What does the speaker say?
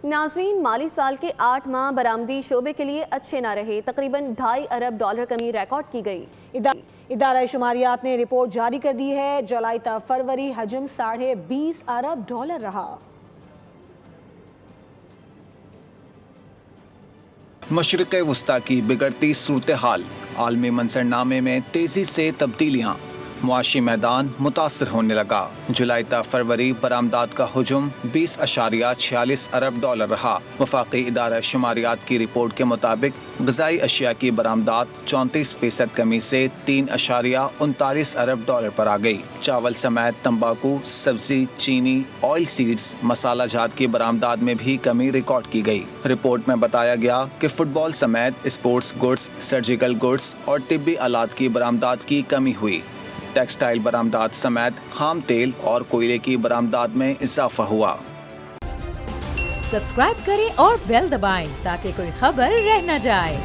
ناظرین، مالی سال کے 8 ماہ برآمدی شعبے کے لیے اچھے نہ رہے، تقریباً $2.5 ارب کمی ریکارڈ کی گئی۔ ادارہ شماریات نے رپورٹ جاری کر دی ہے۔ جولائی تا فروری حجم $20.5 ارب رہا۔ مشرق وسطی کی بگڑتی صورتحال، عالمی منظرنامے میں تیزی سے تبدیلیاں، معاشی میدان متاثر ہونے لگا۔ جولائی تا فروری برآمدات کا حجم $20.46 ارب رہا۔ وفاقی ادارہ شماریات کی رپورٹ کے مطابق غذائی اشیاء کی برآمدات 34% کمی سے $3.39 ارب پر آ گئی۔ چاول سمیت تمباکو، سبزی، چینی، آئل سیڈز، مسالہ جات کی برآمدات میں بھی کمی ریکارڈ کی گئی۔ رپورٹ میں بتایا گیا کہ فٹ بال سمیت اسپورٹس گڈز، سرجیکل گڈز اور طبی آلات کی برآمدات کی کمی ہوئی۔ ٹیکسٹائل برآمدات سمیت خام تیل اور کوئلے کی برآمدات میں اضافہ ہوا۔ سبسکرائب کریں اور بیل دبائیں تاکہ کوئی خبر رہ نہ جائے۔